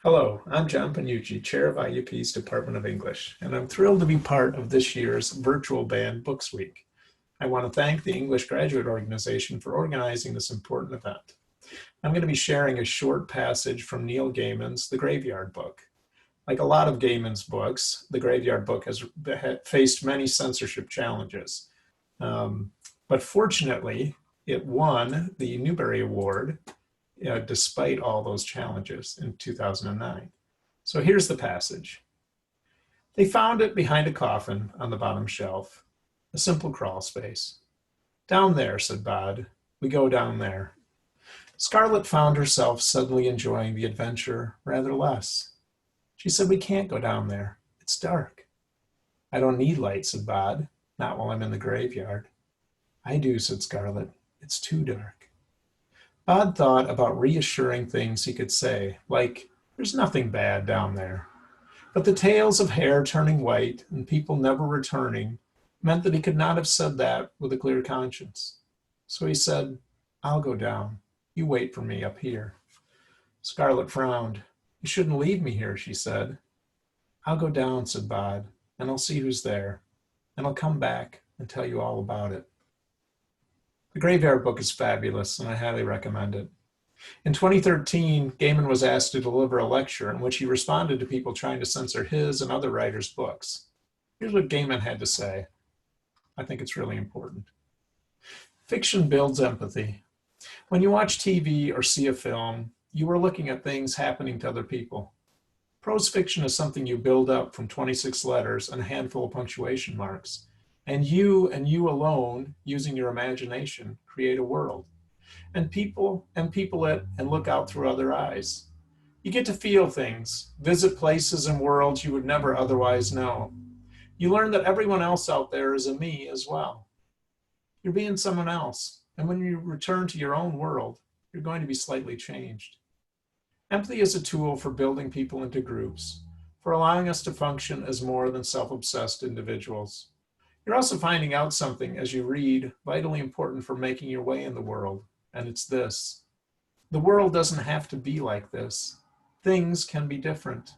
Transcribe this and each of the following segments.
Hello, I'm John Pagnucci, Chair of IUP's Department of English, and I'm thrilled to be part of this year's virtual banned Books Week. I want to thank the English Graduate Organization for organizing this important event. I'm going to be sharing a short passage from Neil Gaiman's The Graveyard Book. Like a lot of Gaiman's books, The Graveyard Book has faced many censorship challenges. But fortunately, it won the Newbery Award despite all those challenges in 2009. So here's the passage. They found it behind a coffin on the bottom shelf, a simple crawl space. Down there, said Bod. We go down there. Scarlett found herself suddenly enjoying the adventure rather less. She said, we can't go down there. It's dark. I don't need light, said Bod. Not while I'm in the graveyard. I do, said Scarlett. It's too dark. Bod thought about reassuring things he could say, like, there's nothing bad down there. But the tales of hair turning white and people never returning meant that he could not have said that with a clear conscience. So he said, I'll go down. You wait for me up here. Scarlett frowned. You shouldn't leave me here, she said. I'll go down, said Bod, and I'll see who's there. And I'll come back and tell you all about it. The Graveyard Book is fabulous, and I highly recommend it. In 2013, Gaiman was asked to deliver a lecture in which he responded to people trying to censor his and other writers' books. Here's what Gaiman had to say. I think it's really important. Fiction builds empathy. When you watch TV or see a film, you are looking at things happening to other people. Prose fiction is something you build up from 26 letters and a handful of punctuation marks. And you alone, using your imagination, create a world. And people it and look out through other eyes. You get to feel things, visit places and worlds you would never otherwise know. You learn that everyone else out there is a me as well. You're being someone else, and when you return to your own world, you're going to be slightly changed. Empathy is a tool for building people into groups, for allowing us to function as more than self-obsessed individuals. You're also finding out something as you read, vitally important for making your way in the world, and it's this. The world doesn't have to be like this. Things can be different.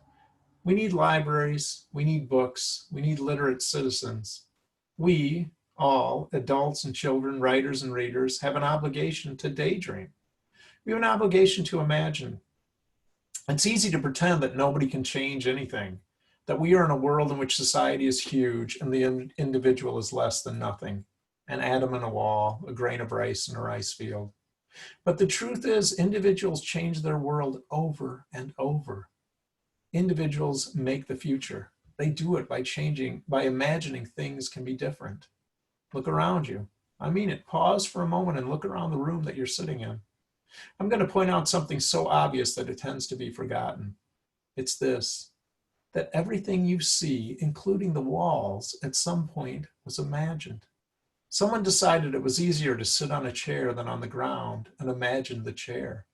We need libraries, we need books, we need literate citizens. We, all, adults and children, writers and readers, have an obligation to daydream. We have an obligation to imagine. It's easy to pretend that nobody can change anything, that we are in a world in which society is huge and the individual is less than nothing, an atom in a wall, a grain of rice in a rice field. But the truth is, individuals change their world over and over. Individuals make the future. They do it by imagining things can be different. Look around you. I mean it. Pause for a moment and look around the room that you're sitting in. I'm going to point out something so obvious that it tends to be forgotten. It's this. That everything you see, including the walls, at some point was imagined. Someone decided it was easier to sit on a chair than on the ground and imagined the chair.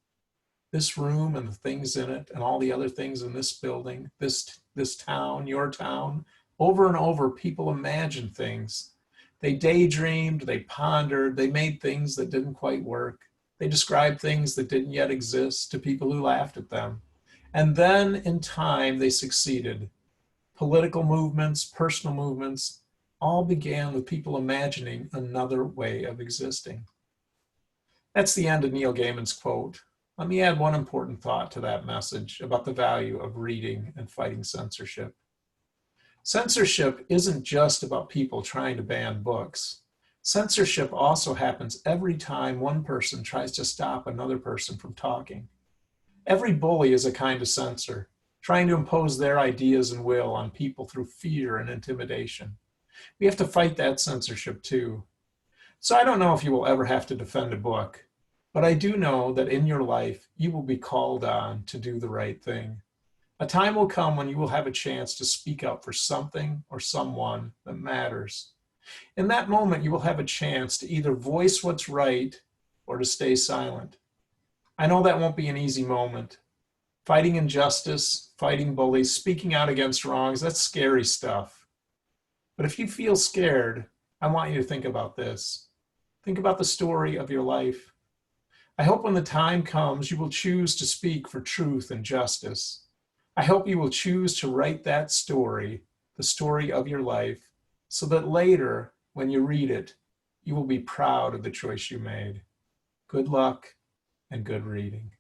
This room and the things in it and all the other things in this building, this town, your town, over and over, people imagined things. They daydreamed, they pondered, they made things that didn't quite work. They described things that didn't yet exist to people who laughed at them. And then in time, they succeeded. Political movements, personal movements, all began with people imagining another way of existing. That's the end of Neil Gaiman's quote. Let me add one important thought to that message about the value of reading and fighting censorship. Censorship isn't just about people trying to ban books. Censorship also happens every time one person tries to stop another person from talking. Every bully is a kind of censor, trying to impose their ideas and will on people through fear and intimidation. We have to fight that censorship too. So I don't know if you will ever have to defend a book, but I do know that in your life, you will be called on to do the right thing. A time will come when you will have a chance to speak up for something or someone that matters. In that moment, you will have a chance to either voice what's right or to stay silent. I know that won't be an easy moment. Fighting injustice, fighting bullies, speaking out against wrongs, that's scary stuff. But if you feel scared, I want you to think about this. Think about the story of your life. I hope when the time comes, you will choose to speak for truth and justice. I hope you will choose to write that story, the story of your life, so that later, when you read it, you will be proud of the choice you made. Good luck and good reading.